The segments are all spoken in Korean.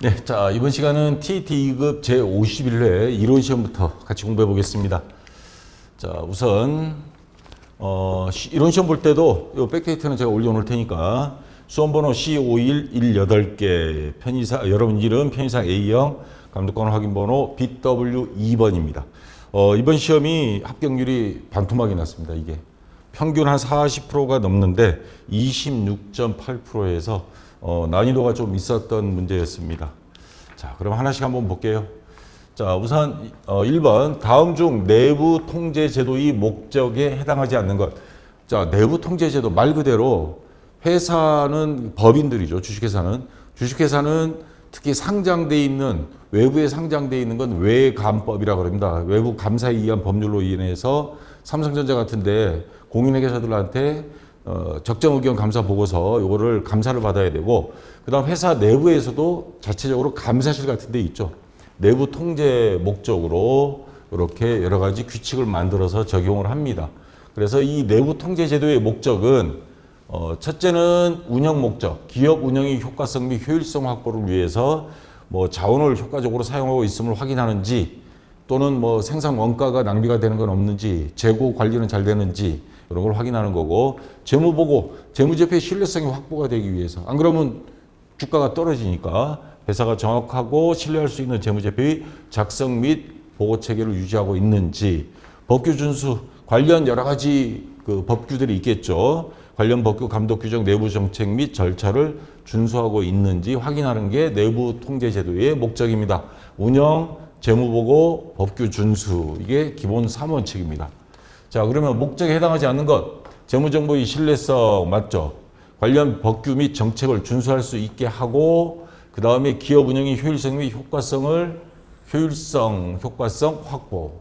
네, 자, 이번 시간은 TET 2급 제51회 이론 시험부터 같이 공부해 보겠습니다. 자, 우선 이론 시험 볼 때도 이 백데이터는 제가 올려놓을 테니까 수험번호 C5118개, 여러분 이름 편의상 A형, 감독관 확인번호 BW2번입니다. 이번 시험이 합격률이 반토막이 났습니다. 이게 평균 한 40%가 넘는데 26.8%에서 난이도가 좀 있었던 문제였습니다. 자, 그럼 하나씩 한번 볼게요. 자, 우선 1번 다음 중 내부 통제 제도의 목적에 해당하지 않는 것. 자, 내부 통제 제도 말 그대로 회사는 법인들이죠. 주식회사는 특히 상장돼 있는 외부에 상장돼 있는 건 외감법이라고 합니다. 외부 감사에 의한 법률로 인해서 삼성전자 같은데 공인회계사들한테 적정 의견 감사 보고서 요거를 감사를 받아야 되고, 그다음 회사 내부에서도 자체적으로 감사실 같은 데 있죠. 내부 통제 목적으로 이렇게 여러 가지 규칙을 만들어서 적용을 합니다. 그래서 이 내부 통제 제도의 목적은 첫째는 운영 목적, 기업 운영의 효과성 및 효율성 확보를 위해서 자원을 효과적으로 사용하고 있음을 확인하는지, 또는 생산 원가가 낭비가 되는 건 없는지, 재고 관리는 잘 되는지 이런 걸 확인하는 거고, 재무보고, 재무제표의 신뢰성이 확보가 되기 위해서. 안 그러면 주가가 떨어지니까 회사가 정확하고 신뢰할 수 있는 재무제표의 작성 및 보고 체계를 유지하고 있는지, 법규 준수, 관련 여러 가지 그 법규들이 있겠죠. 관련 법규, 감독 규정, 내부 정책 및 절차를 준수하고 있는지 확인하는 게 내부 통제 제도의 목적입니다. 운영, 재무보고, 법규 준수, 이게 기본 3원칙입니다. 자, 그러면 목적에 해당하지 않는 것, 재무정보의 신뢰성 맞죠? 관련 법규 및 정책을 준수할 수 있게 하고, 그 다음에 기업 운영의 효율성 및 효율성 확보.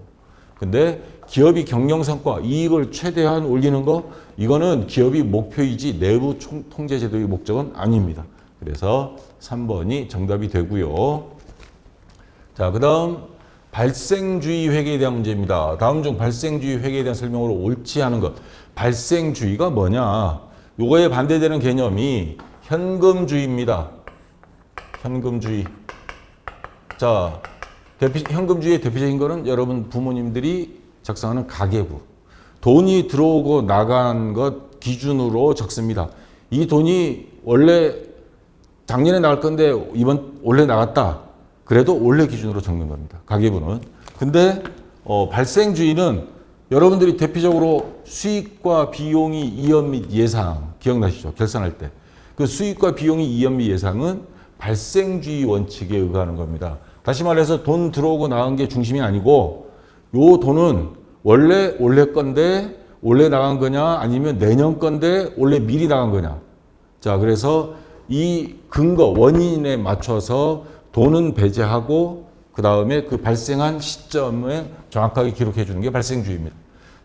근데 기업이 경영성과 이익을 최대한 올리는 거, 이거는 기업이 목표이지 내부 통제 제도의 목적은 아닙니다. 그래서 3번이 정답이 되고요. 자, 그 다음 발생주의 회계에 대한 문제입니다. 다음 중 발생주의 회계에 대한 설명으로 옳지 않은 것. 발생주의가 뭐냐? 요거에 반대되는 개념이 현금주의입니다. 현금주의. 자, 현금주의의 대표적인 거는 여러분 부모님들이 작성하는 가계부. 돈이 들어오고 나간 것 기준으로 적습니다. 이 돈이 원래 작년에 나갈 건데 올해 나갔다. 그래도 올해 기준으로 적는 겁니다. 가계부는. 근데 발생주의는 여러분들이 대표적으로 수익과 비용이 이연 및 예상 기억나시죠? 결산할 때. 그 수익과 비용이 이연 및 예상은 발생주의 원칙에 의하는 겁니다. 다시 말해서 돈 들어오고 나간 게 중심이 아니고, 요 돈은 원래 건데 올해 나간 거냐, 아니면 내년 건데 올해 미리 나간 거냐. 자, 그래서 이 근거, 원인에 맞춰서 돈은 배제하고 그 다음에 그 발생한 시점에 정확하게 기록해 주는 게 발생주의입니다.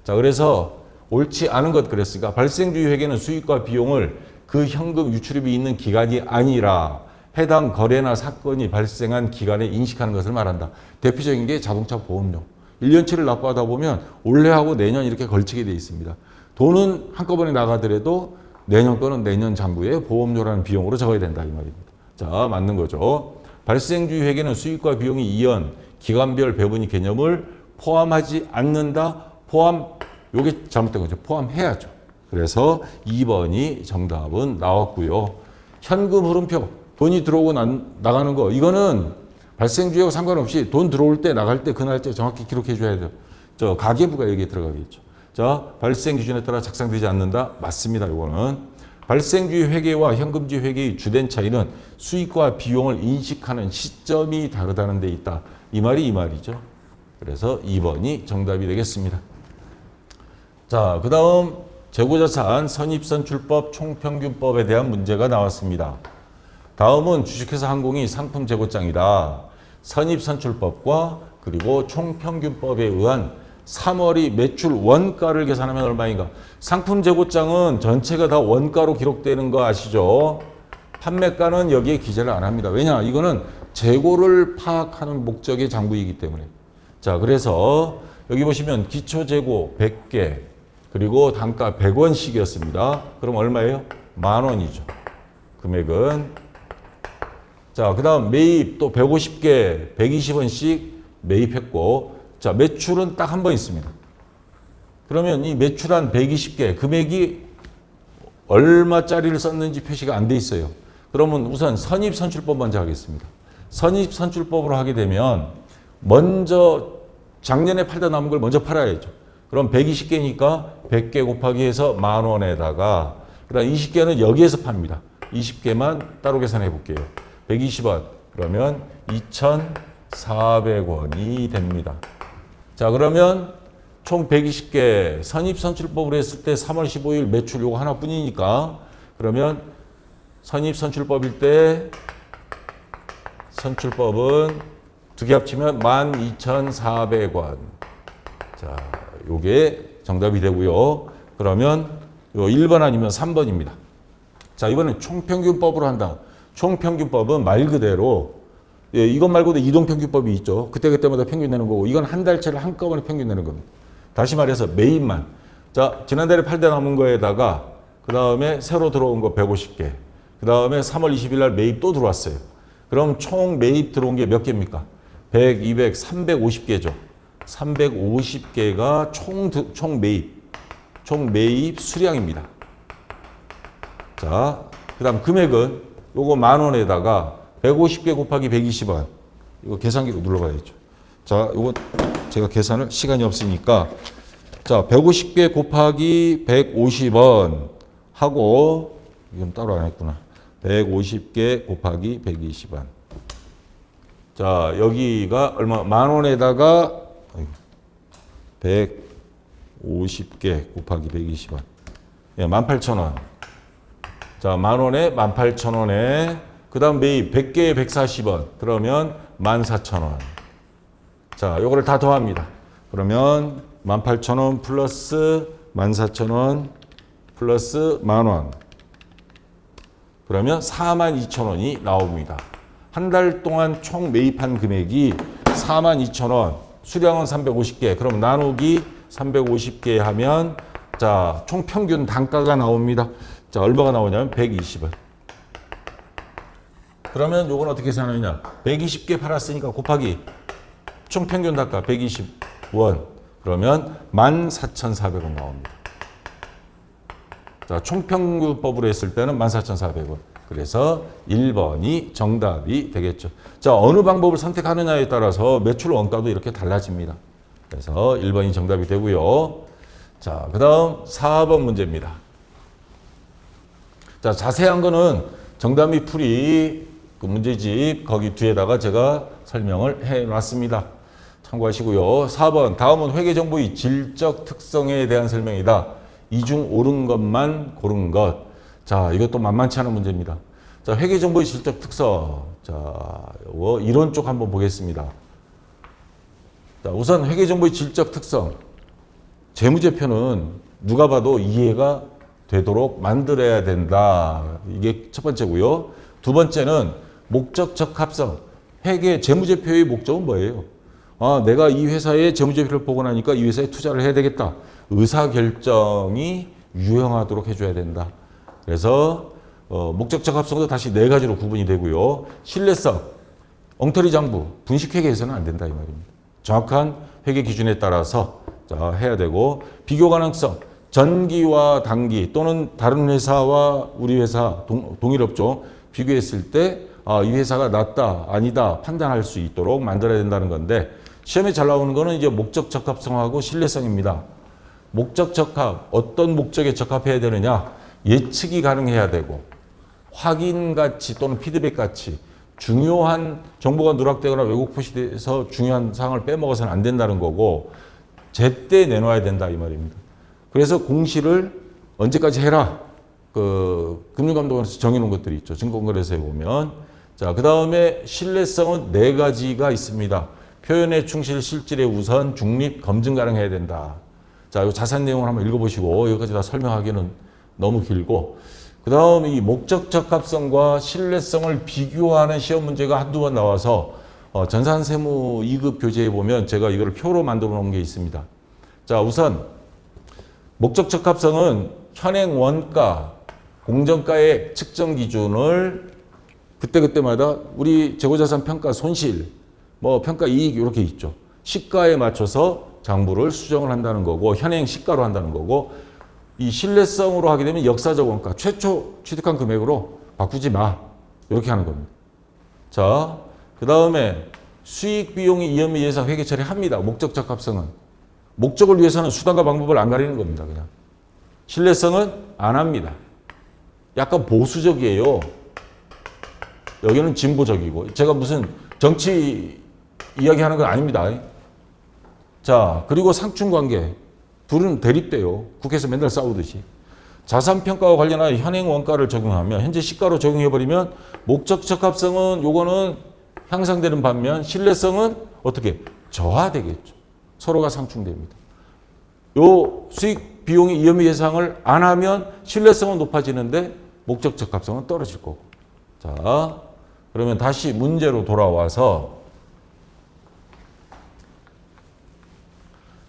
자, 그래서 옳지 않은 것 그랬으니까 발생주의 회계는 수익과 비용을 그 현금 유출입이 있는 기간이 아니라 해당 거래나 사건이 발생한 기간에 인식하는 것을 말한다. 대표적인 게 자동차 보험료. 1년치를 납부하다 보면 올해하고 내년 이렇게 걸치게 돼 있습니다. 돈은 한꺼번에 나가더라도 내년 거는 내년 장부에 보험료라는 비용으로 적어야 된다, 이 말입니다. 자, 맞는 거죠. 발생주의 회계는 수익과 비용이 이연, 기간별 배분의 개념을 포함하지 않는다. 요게 잘못된 거죠. 포함해야죠. 그래서 2번이 정답은 나왔고요. 현금 흐름표, 돈이 들어오고 나가는 거, 이거는 발생주의하고 상관없이 돈 들어올 때 나갈 때 그 날짜 정확히 기록해 줘야 돼요. 가계부가 여기에 들어가겠죠. 자, 발생 기준에 따라 작성되지 않는다. 맞습니다. 이거는. 발생주의 회계와 현금주의 회계의 주된 차이는 수익과 비용을 인식하는 시점이 다르다는 데 있다. 이 말이죠. 그래서 2번이 정답이 되겠습니다. 자, 그 다음 재고자산 선입선출법 총평균법에 대한 문제가 나왔습니다. 다음은 주식회사 항공이 상품 재고장이다. 선입선출법과 그리고 총평균법에 의한 3월이 매출 원가를 계산하면 얼마인가? 상품 재고장은 전체가 다 원가로 기록되는 거 아시죠? 판매가는 여기에 기재를 안 합니다. 왜냐? 이거는 재고를 파악하는 목적의 장부이기 때문에. 자, 그래서 여기 보시면 기초재고 100개, 그리고 단가 100원씩이었습니다. 그럼 얼마예요? 10,000원이죠. 금액은. 자, 그 다음 매입 또 150개, 120원씩 매입했고, 자, 매출은 딱 한 번 있습니다. 그러면 이 매출한 120개, 금액이 얼마짜리를 썼는지 표시가 안 돼 있어요. 그러면 우선 선입선출법 먼저 하겠습니다. 선입선출법으로 하게 되면 먼저 작년에 팔다 남은 걸 먼저 팔아야죠. 그럼 120개니까 100개 곱하기 해서 10,000원에다가 그다음 20개는 여기에서 팝니다. 20개만 따로 계산해 볼게요. 120원 그러면 2,400원이 됩니다. 자, 그러면 총 120개 선입선출법으로 했을 때 3월 15일 매출 요거 하나뿐이니까 그러면 선입선출법일 때 선출법은 두 개 합치면 12,400원. 자, 요게 정답이 되고요. 그러면 요 1번 아니면 3번입니다. 자, 이번엔 총평균법으로 한다. 총평균법은 말 그대로 이것 말고도 이동평균법이 있죠. 그때그때마다 평균 내는 거고 이건 한 달치를 한꺼번에 평균 내는 겁니다. 다시 말해서 매입만. 자, 지난달에 팔다 남은 거에다가 그 다음에 새로 들어온 거 150개. 그 다음에 3월 20일 날 매입 또 들어왔어요. 그럼 총 매입 들어온 게 몇 개입니까? 100, 200, 350개죠. 350개가 총 매입 수량입니다. 자, 그 다음 금액은 요거 10,000원에다가 150개 곱하기 120원. 이거 계산기로 눌러봐야죠. 자, 요거 제가 계산을 시간이 없으니까 자, 150개 곱하기 150원 하고 이건 따로 안 했구나. 150개 곱하기 120원. 자, 여기가 얼마? 10,000원에다가 150개 곱하기 120원. 예, 18,000원. 자, 10,000원에 18,000원에 그 다음 매입 100개에 140원. 그러면 14,000원. 자, 요거를 다 더합니다. 그러면 18,000원 플러스 14,000원 플러스 10,000원. 그러면 42,000원이 나옵니다. 한 달 동안 총 매입한 금액이 42,000원. 수량은 350개. 그럼 나누기 350개 하면 자, 총 평균 단가가 나옵니다. 자, 얼마가 나오냐면 120원. 그러면 요건 어떻게 계산하느냐? 120개 팔았으니까 곱하기 총 평균 단가 120원. 그러면 14,400원 나옵니다. 자, 총평균법으로 했을 때는 14,400원. 그래서 1번이 정답이 되겠죠. 자, 어느 방법을 선택하느냐에 따라서 매출 원가도 이렇게 달라집니다. 그래서 1번이 정답이 되고요. 자, 그 다음 4번 문제입니다. 자, 자세한 거는 정답 및 풀이 그 문제집 거기 뒤에다가 제가 설명을 해 놨습니다. 참고하시고요. 4번 다음은 회계정보의 질적 특성에 대한 설명이다. 이 중 옳은 것만 고른 것. 자, 이것도 만만치 않은 문제입니다. 자, 회계정보의 질적 특성. 자, 요거 이론 쪽 한번 보겠습니다. 자, 우선 회계정보의 질적 특성. 재무제표는 누가 봐도 이해가 되도록 만들어야 된다. 이게 첫 번째고요. 두 번째는 목적 적합성. 회계 재무제표의 목적은 뭐예요? 아, 내가 이 회사의 재무제표를 보고 나니까 이 회사에 투자를 해야 되겠다. 의사결정이 유용하도록 해줘야 된다. 그래서 목적 적합성도 다시 네 가지로 구분이 되고요. 신뢰성, 엉터리 장부, 분식회계에서는 안 된다 이 말입니다. 정확한 회계 기준에 따라서 자, 해야 되고 비교 가능성, 전기와 단기 또는 다른 회사와 우리 회사 동일 업종 비교했을 때 이 회사가 낫다 아니다 판단할 수 있도록 만들어야 된다는 건데 시험에 잘 나오는 거는 이제 목적 적합성하고 신뢰성입니다. 목적 적합, 어떤 목적에 적합해야 되느냐? 예측이 가능해야 되고 확인 가치 또는 피드백 가치, 중요한 정보가 누락되거나 왜곡 표시돼서 중요한 사항을 빼먹어서는 안 된다는 거고 제때 내놔야 된다 이 말입니다. 그래서 공시를 언제까지 해라. 그 금융감독원에서 정해놓은 것들이 있죠. 증권거래소에 보면. 자, 그 다음에 신뢰성은 네 가지가 있습니다. 표현의 충실, 실질의 우선, 중립, 검증 가능해야 된다. 자, 이 자세한 내용을 한번 읽어보시고 여기까지 다 설명하기는 너무 길고 그 다음 이 목적 적합성과 신뢰성을 비교하는 시험 문제가 한두 번 나와서 전산세무 2급 교재에 보면 제가 이걸 표로 만들어 놓은 게 있습니다. 자, 우선 목적 적합성은 현행 원가, 공정가의 측정 기준을 그때그때마다 우리 재고자산 평가 손실, 뭐 평가 이익 이렇게 있죠. 시가에 맞춰서 장부를 수정을 한다는 거고 현행 시가로 한다는 거고 이 신뢰성으로 하게 되면 역사적 원가, 최초 취득한 금액으로 바꾸지 마. 이렇게 하는 겁니다. 자, 그 다음에 수익 비용이 이연미 예상 회계 처리합니다. 목적 적합성은. 목적을 위해서는 수단과 방법을 안 가리는 겁니다. 그냥. 신뢰성은 안 합니다. 약간 보수적이에요. 여기는 진보적이고. 제가 무슨 정치 이야기하는 건 아닙니다. 자, 그리고 상충관계. 둘은 대립돼요. 국회에서 맨날 싸우듯이. 자산평가와 관련한 현행 원가를 적용하면 현재 시가로 적용해버리면 목적 적합성은 요거는 향상되는 반면 신뢰성은 어떻게 저하되겠죠. 서로가 상충됩니다. 요 수익 비용의 이연미 예상을 안 하면 신뢰성은 높아지는데 목적 적합성은 떨어질 거고. 자, 그러면 다시 문제로 돌아와서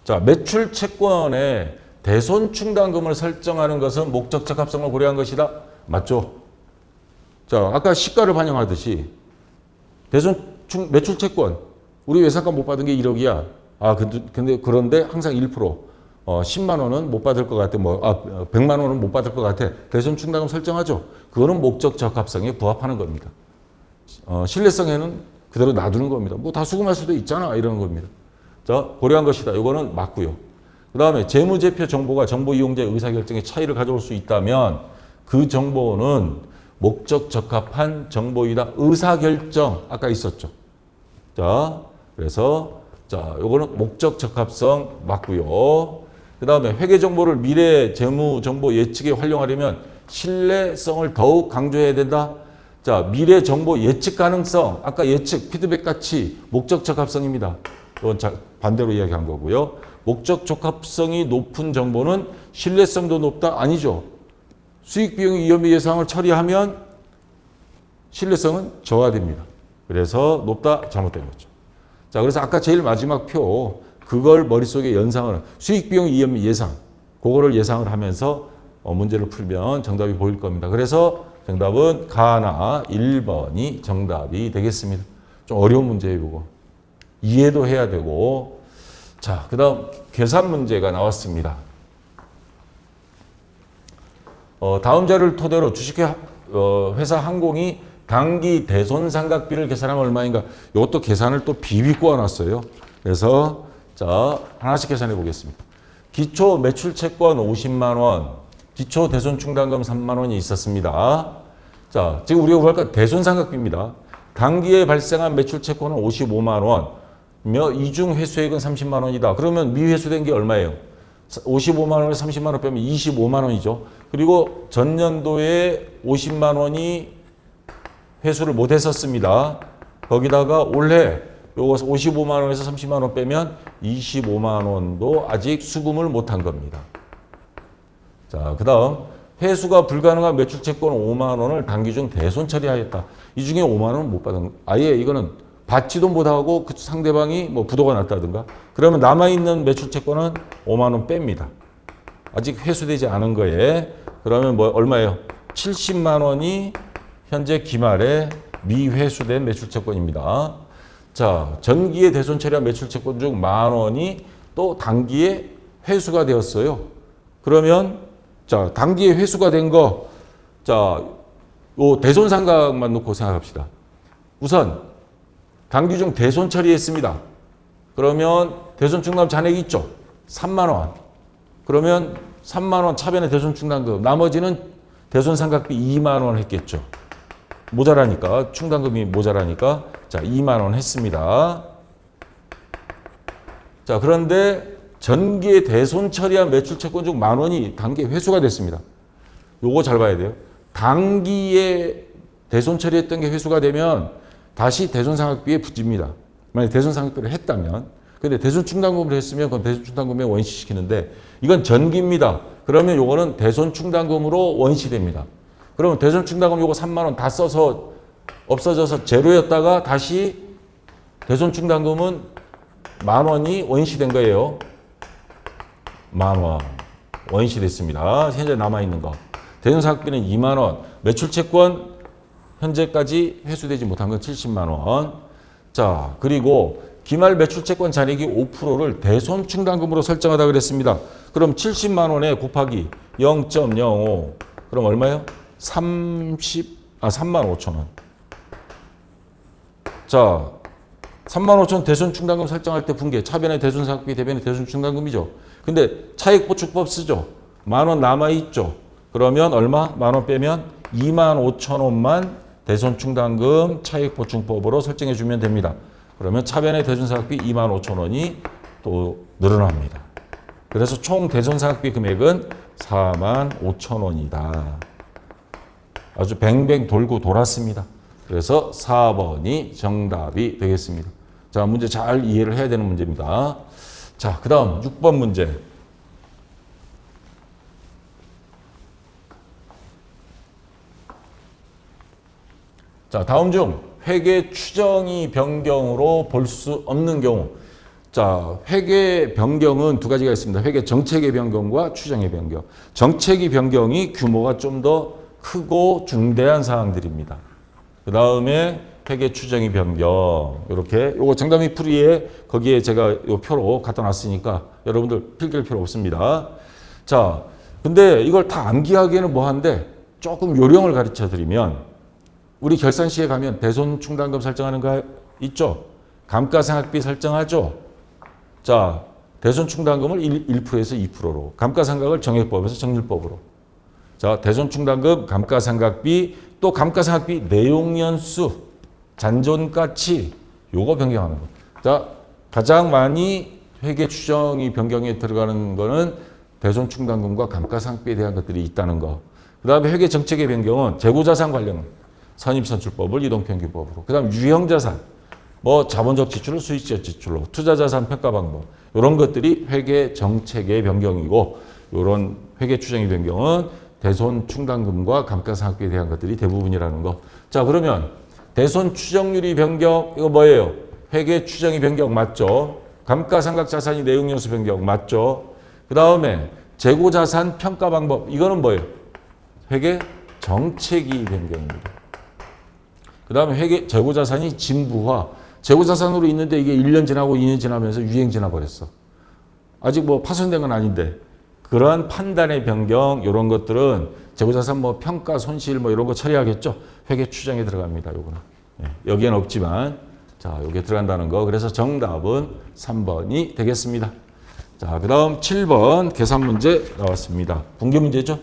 자, 매출 채권에 대손 충당금을 설정하는 것은 목적 적합성을 고려한 것이다. 맞죠? 자, 아까 시가를 반영하듯이 매출 채권 우리 외상값 못 받은 게 1억이야. 아, 근데 그런데 항상 1%. 10만 원은 못 받을 것 같아. 100만 원은 못 받을 것 같아. 대손 충당금 설정하죠. 그거는 목적 적합성에 부합하는 겁니다. 신뢰성에는 그대로 놔두는 겁니다. 뭐 다 수긍할 수도 있잖아. 이러는 겁니다. 자, 고려한 것이다. 이거는 맞고요. 그 다음에 재무제표 정보가 정보 이용자의 의사결정에 차이를 가져올 수 있다면 그 정보는 목적 적합한 정보이다. 의사결정 아까 있었죠. 자, 그래서 자, 요거는 목적 적합성 맞고요. 그 다음에 회계 정보를 미래 재무 정보 예측에 활용하려면 신뢰성을 더욱 강조해야 된다. 자, 미래 정보 예측 가능성 아까 예측 피드백 가치 목적 적합성입니다. 이건 반대로 이야기한 거고요. 목적 적합성이 높은 정보는 신뢰성도 높다? 아니죠. 수익 비용 이연미 예상을 처리하면 신뢰성은 저하됩니다. 그래서 높다? 잘못된 거죠. 자, 그래서 아까 제일 마지막 표 그걸 머릿속에 연상을 수익 비용 이연미 예상 그거를 예상을 하면서 문제를 풀면 정답이 보일 겁니다. 그래서 정답은 가나 1번이 정답이 되겠습니다. 좀 어려운 문제예요, 이거. 이해도 해야 되고. 자, 그 다음 계산 문제가 나왔습니다. 다음 자료를 토대로 주식회사 항공이 당기 대손상각비를 계산하면 얼마인가? 이것도 계산을 또 비비꼬아 놨어요. 그래서 자, 하나씩 계산해 보겠습니다. 기초 매출채권 50만 원, 기초 대손충당금 3만 원이 있었습니다. 자, 지금 우리가 볼까 대손상각비입니다. 당기에 발생한 매출채권은 55만 원. 이중 회수액은 30만 원이다. 그러면 미회수된 게 얼마예요? 55만 원에 30만 원 빼면 25만 원이죠. 그리고 전년도에 50만 원이 회수를 못 했었습니다. 거기다가 올해 요거 55만 원에서 30만 원 빼면 25만 원도 아직 수금을 못 한 겁니다. 자, 그 다음 회수가 불가능한 매출채권 5만 원을 단기 중 대손 처리하였다. 이 중에 5만 원은 못 받은 아예 이거는 받지도 못하고 그 상대방이 뭐 부도가 났다든가 그러면 남아있는 매출채권은 5만 원 뺍니다. 아직 회수되지 않은 거에 그러면 뭐 얼마예요? 70만 원이 현재 기말에 미회수된 매출채권입니다. 자, 전기에 대손 처리한 매출채권 중 1만 원이 또 단기에 회수가 되었어요. 그러면 자, 단기에 회수가 된 거 자, 요 대손상각만 놓고 생각합시다. 우선 단기 중 대손 처리했습니다. 그러면 대손 충당금 잔액이 있죠. 3만 원. 그러면 3만 원 차변의 대손 충당금. 나머지는 대손 상각비 2만 원 했겠죠. 모자라니까 충당금이 모자라니까 자 2만 원 했습니다. 자, 그런데 전기에 대손 처리한 매출채권 중 1만 원이 단기에 회수가 됐습니다. 요거 잘 봐야 돼요. 단기에 대손 처리했던 게 회수가 되면 다시 대손상각비에 붙입니다. 만약 대손상각비를 했다면. 근데 대손충당금을 했으면 그건 대손충당금에 원시시키는데 이건 전기입니다. 그러면 요거는 대손충당금으로 원시됩니다. 그러면 대손충당금 요거 3만 원 다 써서 없어져서 제로였다가 다시 대손충당금은 1만 원이 원시된 거예요. 1만 원 원시됐습니다. 현재 남아있는 거. 대손상각비는 2만 원. 매출채권 현재까지 회수되지 못한 건 70만 원. 자, 그리고 기말 매출채권 잔액이 5%를 대손 충당금으로 설정하다 그랬습니다. 그럼 70만 원에 곱하기 0.05. 그럼 얼마요? 3만 5천 원. 자, 3만 5천 대손 충당금 설정할 때 분계, 차변의 대손 사각비, 대변의 대손 충당금이죠. 근데 차익보충법 쓰죠. 만 원 남아있죠. 그러면 얼마? 만 원 빼면 2만 5천 원만 대손 충당금 차익보충법으로 설정해 주면 됩니다. 그러면 차변의 대손 사각비 2만 5천 원이 또 늘어납니다. 그래서 총 대손 사각비 금액은 4만 5천 원이다. 아주 뱅뱅 돌고 돌았습니다. 그래서 4번이 정답이 되겠습니다. 자, 문제 잘 이해를 해야 되는 문제입니다. 자, 그 다음 6번 문제. 자, 다음 중 회계 추정이 변경으로 볼 수 없는 경우. 자, 회계 변경은 두 가지가 있습니다. 회계 정책의 변경과 추정의 변경. 정책의 변경이 규모가 좀 더 크고 중대한 사항들입니다. 그 다음에 회계 추정의 변경. 이렇게 요거 정답이 풀이에 거기에 제가 요 표로 갖다 놨으니까 여러분들 필기할 필요 없습니다. 자, 근데 이걸 다 암기하기에는 뭐한데 조금 요령을 가르쳐 드리면 우리 결산시에 가면 대손 충당금 설정하는 거 있죠? 감가상각비 설정하죠? 자, 대손 충당금을 1%에서 2%로, 감가상각을 정액법에서 정률법으로. 자, 대손 충당금, 감가상각비, 또 감가상각비 내용연수, 잔존가치, 요거 변경하는 거. 자, 가장 많이 회계 추정이 변경에 들어가는 거는 대손 충당금과 감가상각비에 대한 것들이 있다는 거. 그 다음에 회계 정책의 변경은 재고자산 관련 선입선출법을 이동평균법으로. 그 다음 유형자산, 뭐 자본적 지출을 수익적 지출로, 투자자산 평가 방법, 이런 것들이 회계 정책의 변경이고, 이런 회계 추정의 변경은 대손 충당금과 감가상각비에 대한 것들이 대부분이라는 거. 자, 그러면 대손 추정률이 변경, 이거 뭐예요? 회계 추정의 변경 맞죠? 감가상각 자산이 내용연수 변경 맞죠? 그 다음에 재고자산 평가 방법, 이거는 뭐예요? 회계 정책이 변경입니다. 그 다음에 회계 재고자산이 진부화. 재고자산으로 있는데 이게 1년 지나고 2년 지나면서 유행 지나버렸어. 아직 뭐 파손된 건 아닌데. 그러한 판단의 변경, 이런 것들은 재고자산 뭐 평가, 손실 뭐 이런 거 처리하겠죠. 회계 추정에 들어갑니다. 요거는. 네, 여기엔 없지만. 자, 요게 들어간다는 거. 그래서 정답은 3번이 되겠습니다. 자, 그 다음 7번 계산 문제 나왔습니다. 분계 문제죠.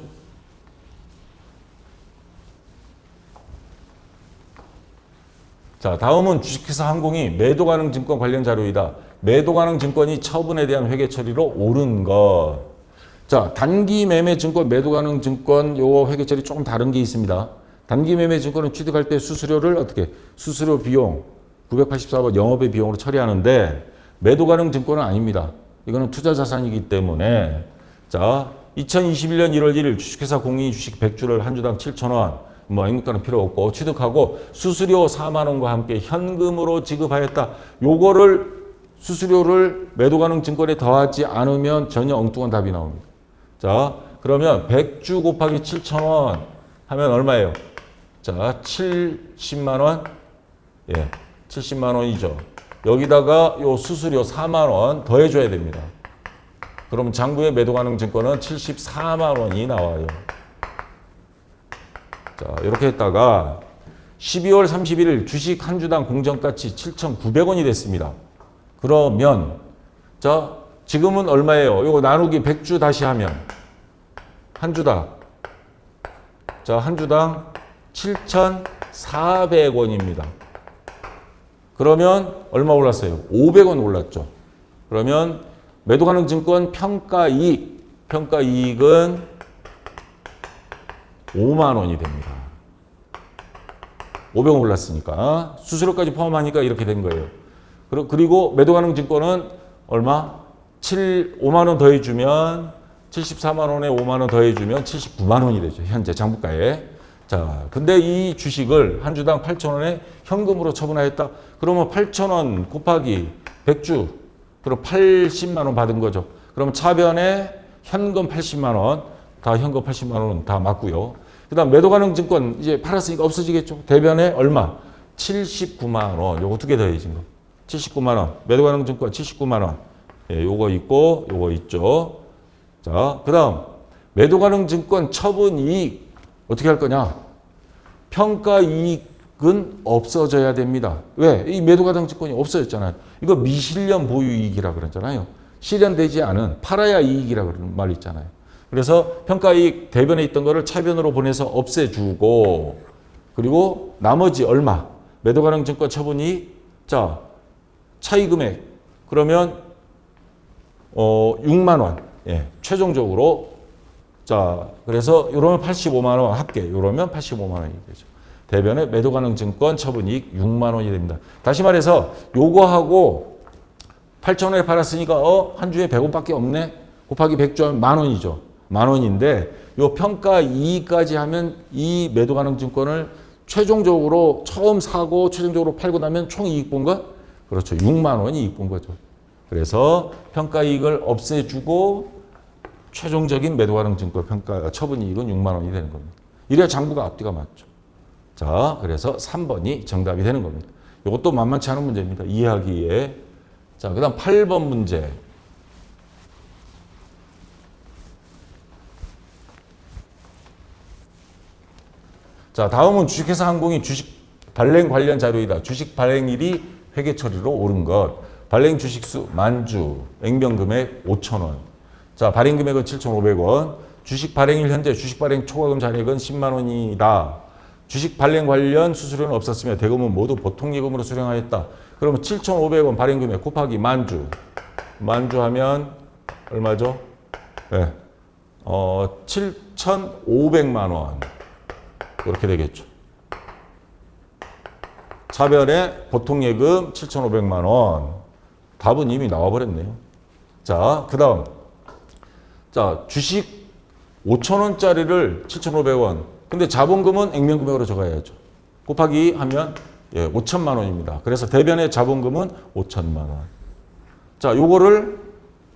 자, 다음은 주식회사 항공이 매도가능증권 관련 자료이다. 매도가능증권이 처분에 대한 회계 처리로 옳은 것. 자, 단기매매증권, 매도가능증권 요 회계 처리 조금 다른 게 있습니다. 단기매매증권은 취득할 때 수수료를 어떻게? 수수료 비용 984번 영업의 비용으로 처리하는데 매도가능증권은 아닙니다. 이거는 투자자산이기 때문에 자, 2021년 1월 1일 주식회사 공인이 주식 100주를 한 주당 7,000원. 뭐 액면가는 필요 없고 취득하고 수수료 4만 원과 함께 현금으로 지급하였다. 요거를 수수료를 매도가능 증권에 더하지 않으면 전혀 엉뚱한 답이 나옵니다. 자, 그러면 100주 곱하기 7,000원 하면 얼마예요? 자, 70만 원. 예, 70만 원이죠. 여기다가 요 수수료 4만 원 더해 줘야 됩니다. 그럼 장부의 매도가능 증권은 74만 원이 나와요. 자, 이렇게 했다가 12월 31일 주식 한 주당 공정가치 7,900원이 됐습니다. 그러면 자, 지금은 얼마예요? 이거 나누기 100주 다시 하면 한 주당 자, 한 주당 7,400원입니다. 그러면 얼마 올랐어요? 500원 올랐죠. 그러면 매도가능증권 평가이익은 5만 원이 됩니다. 500원 올랐으니까 수수료까지 포함하니까 이렇게 된 거예요. 그리고 매도가능증권은 얼마? 5만 원 더해주면 74만 원에 5만 원 더해주면 79만 원이 되죠. 현재 장부가에. 자, 근데 이 주식을 한 주당 8,000원에 현금으로 처분하였다. 그러면 8,000원 곱하기 100주. 그럼 80만 원 받은 거죠. 그럼 차변에 현금 80만 원. 다 현금 80만 원 다 맞고요. 그다음 매도 가능 증권 이제 팔았으니까 없어지겠죠. 대변에 얼마? 79만 원. 요거 두 개 더해진 거. 79만 원. 매도 가능 증권 79만 원. 예, 요거 있고 요거 있죠. 자, 그다음 매도 가능 증권 처분 이익 어떻게 할 거냐? 평가 이익은 없어져야 됩니다. 왜? 이 매도 가능 증권이 없어졌잖아요. 이거 미실현 보유 이익이라 그러잖아요. 실현되지 않은 팔아야 이익이라 그러는 말 있잖아요. 그래서 평가 이익 대변에 있던 거를 차변으로 보내서 없애주고 그리고 나머지 얼마? 매도 가능 증권 처분 이익. 자, 차이 금액 그러면 6만 원. 예, 최종적으로 자, 그래서 이러면 85만 원 합계. 이러면 85만 원이 되죠. 대변에 매도 가능 증권 처분 이익 6만 원이 됩니다. 다시 말해서 요거하고 8,000원에 팔았으니까 한 주에 100원밖에 없네. 곱하기 100주 하면 만 원이죠. 만 원인데 요 평가 이익까지 하면 이 매도 가능 증권을 최종적으로 처음 사고 최종적으로 팔고 나면 총 이익 본 건 그렇죠. 6만 원이 이익 본 거죠. 그래서 평가 이익을 없애주고 최종적인 매도 가능 증권 평가 처분 이익은 6만 원이 되는 겁니다. 이래야 장부가 앞뒤가 맞죠. 자, 그래서 3번이 정답이 되는 겁니다. 이것도 만만치 않은 문제입니다. 이해하기에. 자, 그다음 8번 문제. 자, 다음은 주식회사 항공이 주식 발행 관련 자료이다. 주식 발행일이 회계 처리로 옳은 것. 발행 주식수 만주, 액면금액 5,000원. 자, 발행 금액은 7,500원. 주식 발행일 현재 주식 발행 초과금 잔액은 10만 원이다. 주식 발행 관련 수수료는 없었으며 대금은 모두 보통 예금으로 수령하였다. 그러면 7,500원 발행 금액 곱하기 만주. 만주 하면 얼마죠? 네. 7,500만 원. 그렇게 되겠죠. 차변에 보통 예금 7,500만 원. 답은 이미 나와버렸네요. 자, 그 다음. 자, 주식 5,000원짜리를 7,500원. 근데 자본금은 액면금액으로 적어야죠. 곱하기 하면 5천만 원입니다. 그래서 대변의 자본금은 5천만 원. 자, 요거를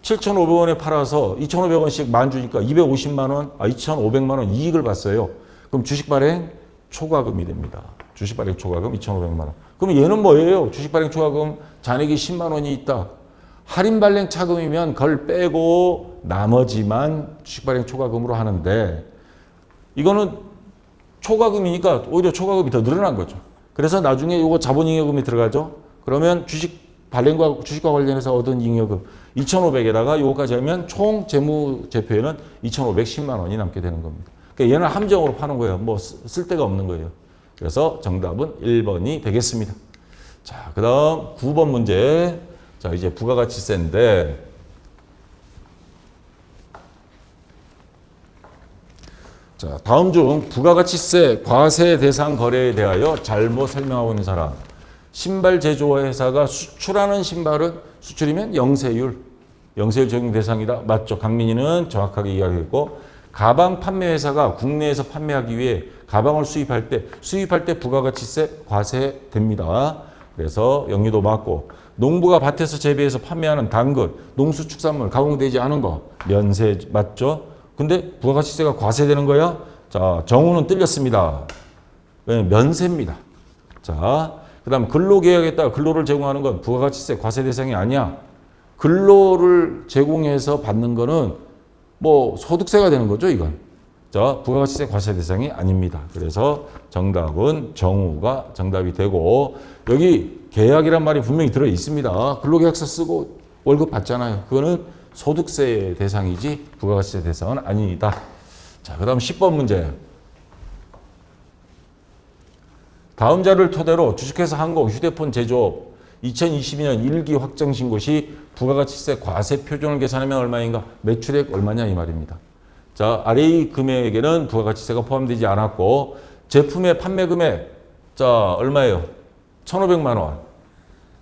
7,500원에 팔아서 2,500원씩 만주니까 250만 원, 2,500만 원 이익을 봤어요. 그럼 주식 발행 초과금이 됩니다. 주식 발행 초과금 2,500만 원. 그럼 얘는 뭐예요? 주식 발행 초과금 잔액이 10만 원이 있다. 할인 발행 차금이면 그걸 빼고 나머지만 주식 발행 초과금으로 하는데 이거는 초과금이니까 오히려 초과금이 더 늘어난 거죠. 그래서 나중에 이거 자본잉여금이 들어가죠. 그러면 주식 발행과 주식과 관련해서 얻은 잉여금 2,500에다가 요거까지 하면 총 재무제표에는 2,510만 원이 남게 되는 겁니다. 그러니까 얘는 함정으로 파는 거예요. 뭐 쓸 데가 없는 거예요. 그래서 정답은 1번이 되겠습니다. 자, 그 다음 9번 문제. 자, 이제 부가가치세인데 자, 다음 중 부가가치세 과세 대상 거래에 대하여 잘못 설명하고 있는 사람. 신발 제조회사가 수출하는 신발은 수출이면 영세율 적용 대상이다. 맞죠? 강민이는 정확하게 이야기했고 가방 판매회사가 국내에서 판매하기 위해 가방을 수입할 때 부가가치세 과세됩니다. 그래서 영유도 맞고 농부가 밭에서 재배해서 판매하는 당근, 농수축산물 가공되지 않은 거 면세 맞죠? 근데 부가가치세가 과세되는 거야? 자, 정우는 틀렸습니다. 왜? 면세입니다. 자, 그다음 근로계약에 따라 근로를 제공하는 건 부가가치세 과세 대상이 아니야. 근로를 제공해서 받는 거는 뭐 소득세가 되는 거죠, 이건. 자, 부가가치세 과세 대상이 아닙니다. 그래서 정답은 정우가 정답이 되고 여기 계약이란 말이 분명히 들어 있습니다. 근로계약서 쓰고 월급 받잖아요. 그거는 소득세 대상이지 부가가치세 대상은 아니다. 자, 그다음 10번 문제. 다음 자료를 토대로 주식회사 항공 휴대폰 제조업 2022년 1기 확정 신고 시 부가가치세 과세 표준을 계산하면 얼마인가? 매출액 얼마냐 이 말입니다. 자, 아래의 금액에는 부가가치세가 포함되지 않았고 제품의 판매 금액 자, 얼마예요? 1,500만 원.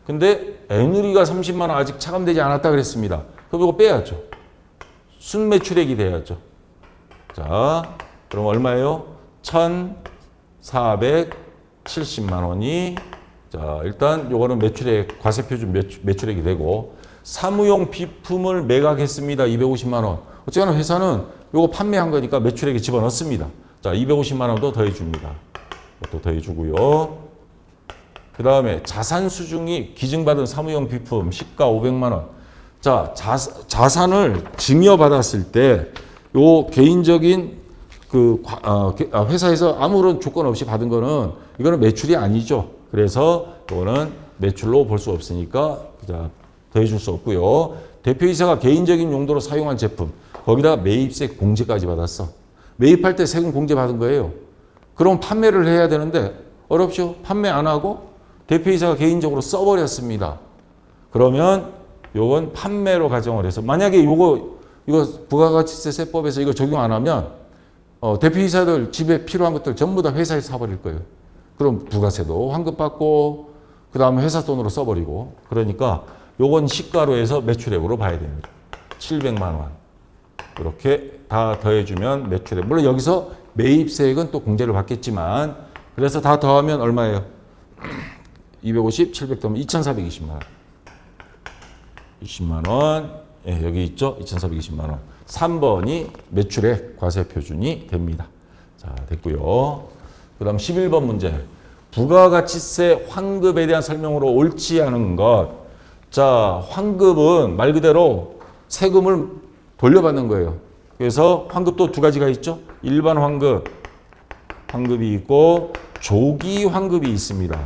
근데 애누리가 30만 원 아직 차감되지 않았다 그랬습니다. 그럼 이거 빼야죠. 순매출액이 돼야죠. 자, 그럼 얼마예요? 1,470만 원이 자, 일단 요거는 매출액 과세 표준 매출액이 되고 사무용 비품을 매각했습니다. 250만 원. 어쨌거나 회사는 요거 판매한 거니까 매출액에 집어넣습니다. 자, 250만 원도 더해줍니다. 또 더해주고요. 그 다음에 자산 수중이 기증받은 사무용 비품 시가 500만 원. 자, 자산을 증여받았을 때 요 개인적인 회사에서 아무런 조건 없이 받은 거는 이거는 매출이 아니죠. 그래서 이거는 매출로 볼 수 없으니까 더해줄 수 없고요. 대표이사가 개인적인 용도로 사용한 제품 거기다 매입세 공제까지 받았어. 매입할 때 세금 공제 받은 거예요. 그럼 판매를 해야 되는데 어렵죠. 판매 안 하고 대표이사가 개인적으로 써버렸습니다. 그러면 요건 판매로 가정을 해서 만약에 이거 부가가치세법에서 이거 적용 안 하면 대표이사들 집에 필요한 것들 전부 다 회사에서 사버릴 거예요. 그럼 부가세도 환급받고 그 다음에 회사 돈으로 써버리고 그러니까 요건 시가로 해서 매출액으로 봐야 됩니다. 700만 원 이렇게 다 더해주면 매출액. 물론 여기서 매입세액은 또 공제를 받겠지만 그래서 다 더하면 얼마예요? 250, 700 더하면 2,420만 원. 20만 원. 예, 여기 있죠? 2,420만 원. 3번이 매출액 과세 표준이 됩니다. 자, 됐고요. 그 다음 11번 문제. 부가가치세 환급에 대한 설명으로 옳지 않은 것. 자, 환급은 말 그대로 세금을 돌려받는 거예요. 그래서 환급도 두 가지가 있죠. 일반 환급이 있고 조기 환급이 있습니다.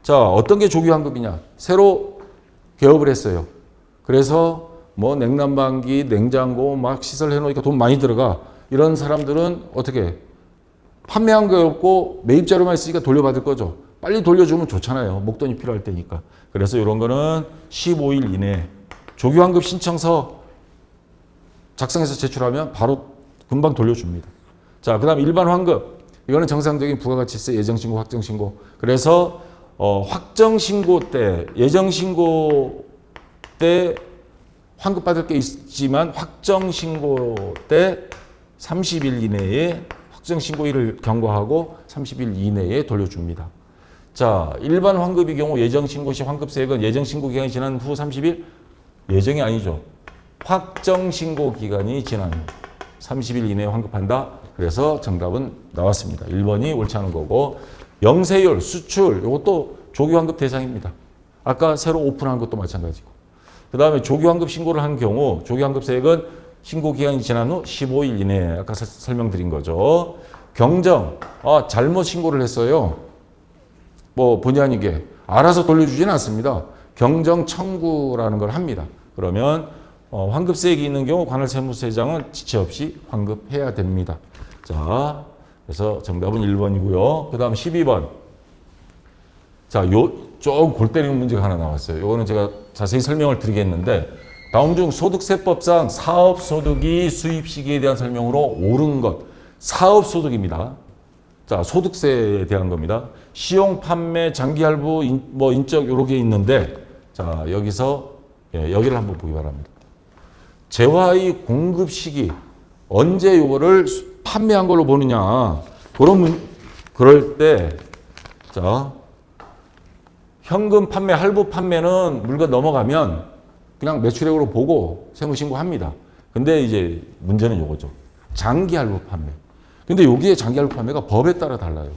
자, 어떤 게 조기 환급이냐? 새로 개업을 했어요. 그래서 뭐 냉난방기, 냉장고 막 시설 해놓으니까 돈 많이 들어가. 이런 사람들은 어떻게 판매한 거 없고 매입자료만 있으니까 돌려받을 거죠. 빨리 돌려주면 좋잖아요. 목돈이 필요할 때니까. 그래서 이런 거는 15일 이내에 조기환급 신청서 작성해서 제출하면 바로 금방 돌려줍니다. 자, 그 다음 일반 환급. 이거는 정상적인 부가가치세 예정신고, 확정신고. 그래서 확정신고 때, 예정신고 때 환급 받을 게 있지만 확정신고 때 30일 이내에 확정신고일을 경과하고 30일 이내에 돌려줍니다. 자, 일반 환급의 경우 예정신고 시 환급세액은 예정신고 기간이 지난 후 30일 예정이 아니죠. 확정신고 기간이 지난 30일 이내에 환급한다. 그래서 정답은 나왔습니다. 1번이 옳지 않은 거고 영세율, 수출 이것도 조기환급 대상입니다. 아까 새로 오픈한 것도 마찬가지고 그 다음에 조기환급 신고를 한 경우 조기환급세액은 신고 기간이 지난 후 15일 이내에 아까 설명드린 거죠. 경정, 잘못 신고를 했어요. 뭐 본의 아니게 알아서 돌려주지는 않습니다. 경정 청구라는 걸 합니다. 그러면 환급세액이 있는 경우 관할세무서장은 지체 없이 환급해야 됩니다. 자, 그래서 정답은 1번이고요. 그 다음 12번. 자, 좀 골 때리는 문제가 하나 나왔어요. 이거는 제가 자세히 설명을 드리겠는데 다음 중 소득세법상 사업소득이 수입 시기에 대한 설명으로 옳은 것. 사업소득입니다. 자, 소득세에 대한 겁니다. 시용, 판매, 장기할부, 인적 이렇게 있는데 자, 여기서 여기를 한번 보기 바랍니다. 재화의 공급 시기 언제 이거를 판매한 걸로 보느냐. 그럴 때 자, 현금 판매, 할부 판매는 물건 넘어가면 그냥 매출액으로 보고 세무신고합니다. 근데 이제 문제는 이거죠. 장기 할부 판매. 근데 여기에 장기 할부 판매가 법에 따라 달라요.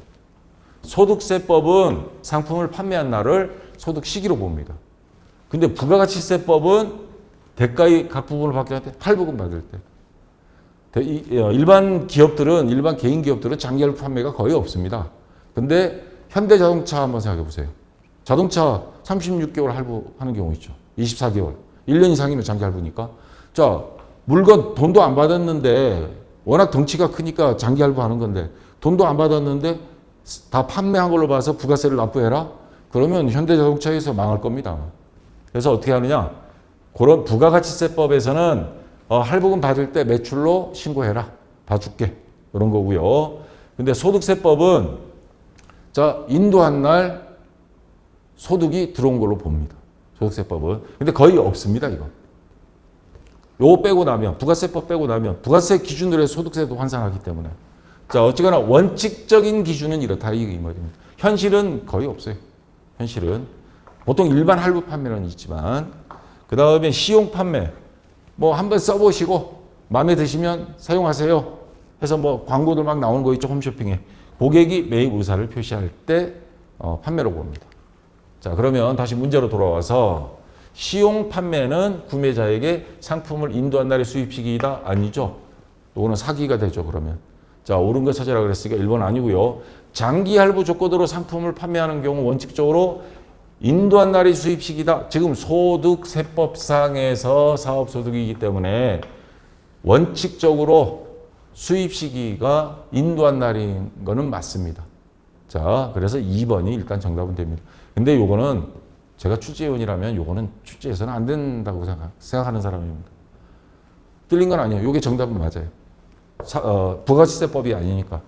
소득세법은 상품을 판매한 날을 소득 시기로 봅니다. 근데 부가가치세법은 대가의 각 부분을 받게 할 때 할부금 받을 때. 일반 개인 기업들은 장기 할부 판매가 거의 없습니다. 근데 현대자동차 한번 생각해 보세요. 자동차 36개월 할부하는 경우 있죠. 24개월. 1년 이상이면 장기 할부니까. 자, 물건 돈도 안 받았는데 워낙 덩치가 크니까 장기 할부하는 건데 돈도 안 받았는데 다 판매한 걸로 봐서 부가세를 납부해라? 그러면 현대자동차에서 망할 겁니다. 그래서 어떻게 하느냐? 그런 부가가치세법에서는 할부금 받을 때 매출로 신고해라. 봐줄게. 그런 거고요. 근데 소득세법은 자, 인도한 날 소득이 들어온 걸로 봅니다. 소득세법은. 근데 거의 없습니다, 이거. 요거 빼고 나면, 부가세법 빼고 나면, 부가세 기준으로 해서 소득세도 환산하기 때문에. 자, 어찌거나 원칙적인 기준은 이렇다, 이 말입니다. 현실은 거의 없어요. 현실은. 보통 일반 할부 판매는 있지만, 그 다음에 시용 판매. 뭐 한번 써보시고, 마음에 드시면 사용하세요. 해서 뭐 광고들 막 나오는 거 있죠, 홈쇼핑에. 고객이 매입 의사를 표시할 때 판매로 봅니다. 자, 그러면 다시 문제로 돌아와서 시용 판매는 구매자에게 상품을 인도한 날의 수입 시기이다? 아니죠. 이거는 사기가 되죠, 그러면. 자, 옳은 거 찾으라 그랬으니까 1번 아니고요. 장기 할부 조건으로 상품을 판매하는 경우 원칙적으로 인도한 날이 수입 시기다. 지금 소득세법상에서 사업소득이기 때문에 원칙적으로 수입 시기가 인도한 날인 거는 맞습니다. 자, 그래서 2번이 일단 정답은 됩니다. 근데 요거는 제가 출제위원이라면 요거는 출제해서는 안 된다고 생각하는 사람입니다. 틀린 건 아니에요. 요게 정답은 맞아요. 부가시세법이 아니니까.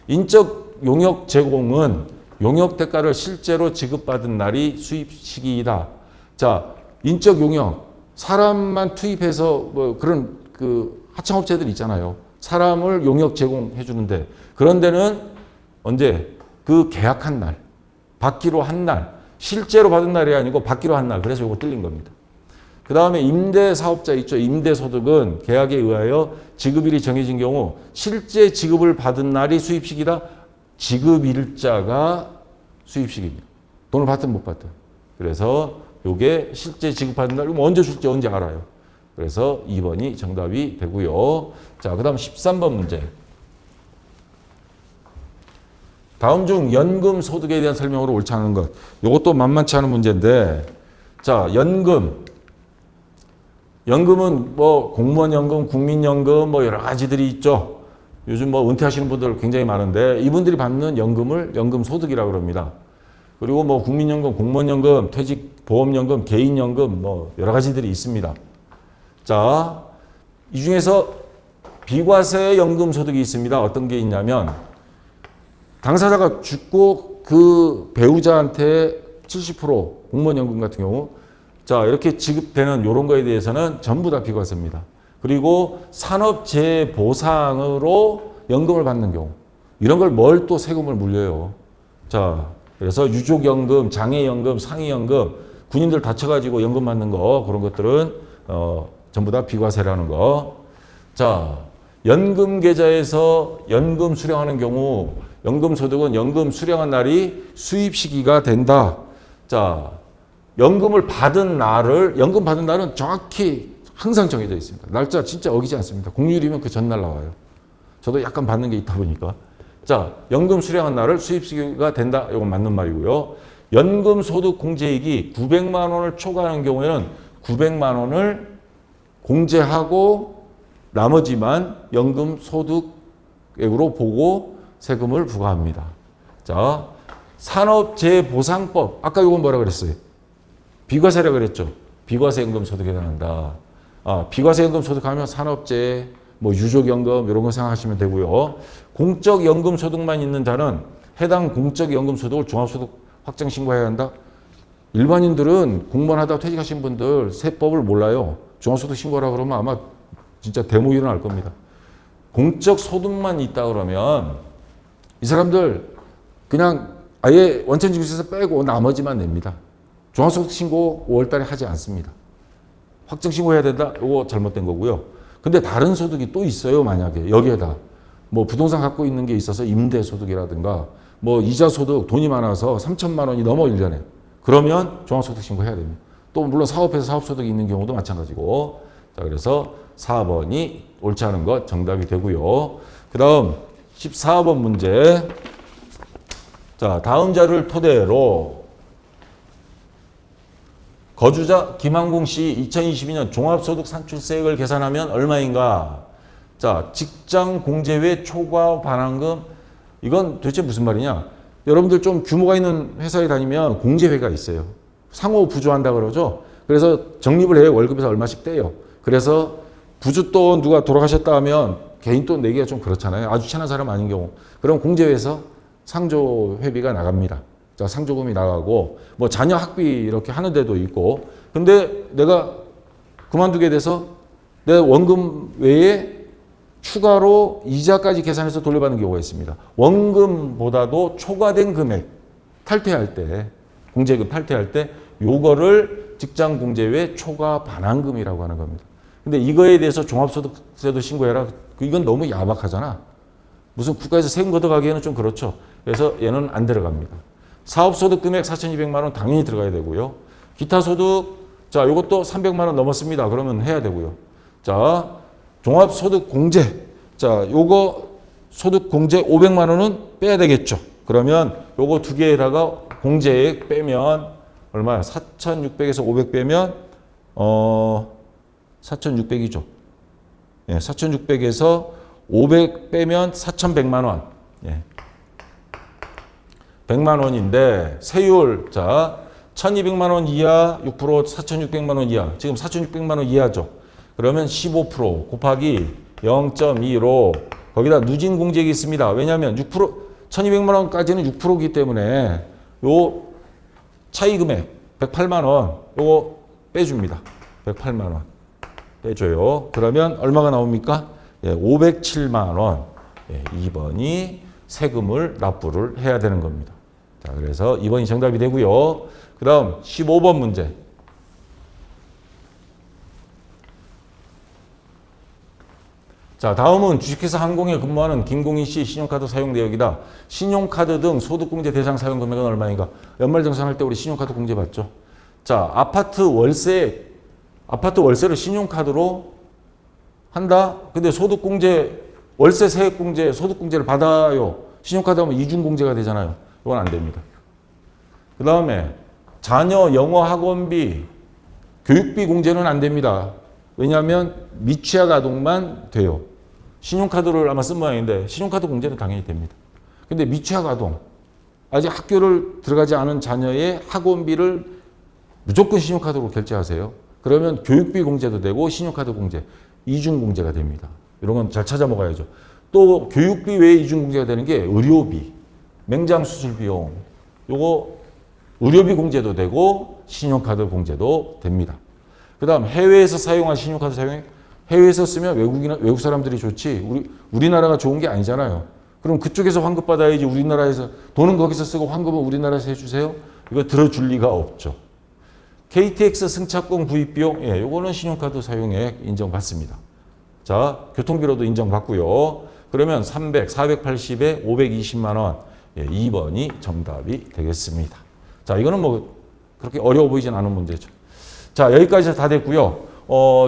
인적 용역 제공은 용역 대가를 실제로 지급받은 날이 수입 시기이다. 자, 인적 용역. 사람만 투입해서 뭐 그런 그 하청업체들 있잖아요. 사람을 용역 제공해 주는데 그런 데는 언제? 그 계약한 날, 받기로 한 날, 실제로 받은 날이 아니고 받기로 한 날. 그래서 이거 틀린 겁니다. 그 다음에 임대사업자 있죠. 임대소득은 계약에 의하여 지급일이 정해진 경우 실제 지급을 받은 날이 수입시기다. 지급일자가 수입시기입니다. 돈을 받든 못 받든. 그래서 이게 실제 지급받은 날, 언제 줄지 언제 알아요. 그래서 2번이 정답이 되고요. 자, 그 다음 13번 문제. 다음 중 연금 소득에 대한 설명으로 옳지 않은 것. 이것도 만만치 않은 문제인데, 자, 연금은 뭐 공무원 연금, 국민연금 뭐 여러 가지들이 있죠. 요즘 뭐 은퇴하시는 분들 굉장히 많은데 이분들이 받는 연금을 연금 소득이라고 그럽니다. 그리고 뭐 국민연금, 공무원연금, 퇴직보험연금, 개인연금 뭐 여러 가지들이 있습니다. 자, 이 중에서 비과세 연금 소득이 있습니다. 어떤 게 있냐면 당사자가 죽고 그 배우자한테 70% 공무원연금 같은 경우 자, 이렇게 지급되는 이런 거에 대해서는 전부 다 비과세입니다. 그리고 산업재해보상으로 연금을 받는 경우 이런 걸 뭘 또 세금을 물려요. 자, 그래서 유족연금, 장애연금, 상해연금 군인들 다쳐가지고 연금 받는 거 그런 것들은 전부 다 비과세라는 거. 자, 연금 계좌에서 연금 수령하는 경우 연금 소득은 연금 수령한 날이 수입 시기가 된다. 자, 연금 받은 날은 정확히 항상 정해져 있습니다. 날짜 진짜 어기지 않습니다. 공휴일이면 그 전날 나와요. 저도 약간 받는 게 있다 보니까. 자, 연금 수령한 날을 수입 시기가 된다. 이건 맞는 말이고요. 연금 소득 공제액이 900만 원을 초과하는 경우에는 900만 원을 공제하고 나머지만 연금 소득액으로 보고 세금을 부과합니다. 자, 산업재해보상법. 아까 이건 뭐라 그랬어요? 비과세라 그랬죠. 비과세 연금 소득에 해당한다. 비과세 연금 소득하면 산업재해, 뭐 유족연금 이런 거 생각하시면 되고요. 공적 연금 소득만 있는 자는 해당 공적 연금 소득을 종합소득 확정 신고해야 한다. 일반인들은 공무원 하다 퇴직하신 분들 세법을 몰라요. 종합소득 신고라 그러면 아마 진짜 대모 일어날 겁니다. 공적 소득만 있다 그러면 이 사람들 그냥 아예 원천징수에서 빼고 나머지만 냅니다. 종합소득 신고 5월달에 하지 않습니다. 확정 신고해야 된다? 이거 잘못된 거고요. 근데 다른 소득이 또 있어요. 만약에 여기에다 뭐 부동산 갖고 있는 게 있어서 임대소득이라든가 뭐 이자소득 돈이 많아서 3천만 원이 넘어 1년에 그러면 종합소득 신고해야 됩니다. 또 물론 사업에서 사업소득이 있는 경우도 마찬가지고. 자, 그래서 4번이 옳지 않은 것 정답이 되고요. 그 다음 14번 문제. 자, 다음 자료를 토대로 거주자 김항공 씨 2022년 종합소득 산출세액을 계산하면 얼마인가? 자, 직장 공제외 초과 반환금. 이건 도대체 무슨 말이냐? 여러분들 좀 규모가 있는 회사에 다니면 공제회가 있어요. 상호 부조한다 그러죠. 그래서 적립을 해요. 월급에서 얼마씩 떼요. 그래서 부주 또 누가 돌아가셨다 하면 개인 돈 내기가 좀 그렇잖아요. 아주 친한 사람 아닌 경우. 그럼 공제회에서 상조 회비가 나갑니다. 자, 상조금이 나가고 뭐 자녀 학비 이렇게 하는 데도 있고. 근데 내가 그만두게 돼서 내 원금 외에 추가로 이자까지 계산해서 돌려받는 경우가 있습니다. 원금보다도 초과된 금액 탈퇴할 때, 공제금 탈퇴할 때 요거를 직장 공제외 초과 반환금이라고 하는 겁니다. 근데 이거에 대해서 종합소득세도 신고해라. 이건 너무 야박하잖아. 무슨 국가에서 세금 걷어가기에는 좀 그렇죠. 그래서 얘는 안 들어갑니다. 사업소득 금액 4,200만 원 당연히 들어가야 되고요. 기타 소득, 자, 요것도 300만 원 넘었습니다. 그러면 해야 되고요. 자, 종합소득 공제. 자, 요거 소득 공제 500만 원은 빼야 되겠죠. 그러면 요거 두 개에다가 공제액 빼면 얼마야? 4,600에서 500 빼면 4,600이죠. 예, 4,600에서 500 빼면 4,100만 원. 예. 100만 원인데 세율 자 1,200만 원 이하 6% 4,600만 원 이하. 지금 4,600만 원 이하죠. 그러면 15% 곱하기 0.2로 거기다 누진 공제액이 있습니다. 왜냐하면 6% 1,200만 원까지는 6%이기 때문에 요 차이 금액 108만 원 요거 빼줍니다. 108만 원 빼줘요. 그러면 얼마가 나옵니까? 예, 507만 원. 예, 2번이 세금을 납부를 해야 되는 겁니다. 자, 그래서 2번이 정답이 되고요. 그 다음 15번 문제. 자, 다음은 주식회사 항공에 근무하는 김공희 씨 신용카드 사용 내역이다. 신용카드 등 소득공제 대상 사용 금액은 얼마인가? 연말정산할 때 우리 신용카드 공제 받죠. 자, 아파트 월세를 신용카드로 한다? 근데 소득공제, 월세 세액공제, 소득공제를 받아요. 신용카드 하면 이중공제가 되잖아요. 이건 안 됩니다. 그 다음에 자녀 영어 학원비, 교육비 공제는 안 됩니다. 왜냐하면 미취학 아동만 돼요. 신용카드를 아마 쓴 모양인데 신용카드 공제는 당연히 됩니다. 근데 미취학 아동, 아직 학교를 들어가지 않은 자녀의 학원비를 무조건 신용카드로 결제하세요. 그러면 교육비 공제도 되고 신용카드 공제, 이중 공제가 됩니다. 이런 건 잘 찾아 먹어야죠. 또 교육비 외에 이중 공제가 되는 게 의료비, 맹장 수술 비용, 요거 의료비 공제도 되고 신용카드 공제도 됩니다. 그 다음 해외에서 사용한 신용카드 사용액, 해외에서 쓰면 외국 사람들이 좋지 우리나라가 좋은 게 아니잖아요. 그럼 그쪽에서 환급 받아야지 우리나라에서 돈은 거기서 쓰고 환급은 우리나라에서 해주세요? 이거 들어줄 리가 없죠. KTX 승차권 구입 비용, 예, 요거는 신용카드 사용액 인정받습니다. 자, 교통비로도 인정받고요. 그러면 300, 480에 520만 원, 예, 2번이 정답이 되겠습니다. 자, 이거는 뭐 그렇게 어려워 보이진 않은 문제죠. 자, 여기까지 다 됐고요.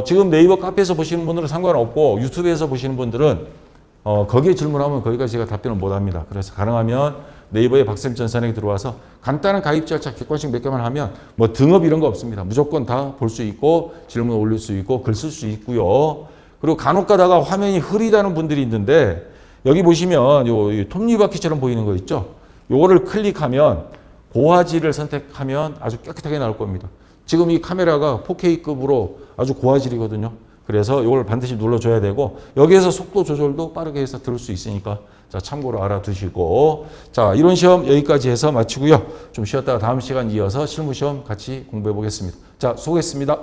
지금 네이버 카페에서 보시는 분들은 상관없고 유튜브에서 보시는 분들은 거기에 질문하면 거기까지 제가 답변을 못합니다. 그래서 가능하면 네이버에 박쌤 전산에 들어와서 간단한 가입 절차 객관식 몇 개만 하면 뭐 등업 이런 거 없습니다. 무조건 다 볼 수 있고 질문 올릴 수 있고 글 쓸 수 있고요. 그리고 간혹 가다가 화면이 흐리다는 분들이 있는데 여기 보시면 요 톱니바퀴처럼 보이는 거 있죠? 요거를 클릭하면 고화질을 선택하면 아주 깨끗하게 나올 겁니다. 지금 이 카메라가 4K급으로 아주 고화질이거든요. 그래서 이걸 반드시 눌러줘야 되고 여기에서 속도 조절도 빠르게 해서 들을 수 있으니까 자, 참고로 알아두시고 자, 이론 시험 여기까지 해서 마치고요. 좀 쉬었다가 다음 시간 이어서 실무 시험 같이 공부해 보겠습니다. 자, 수고했습니다.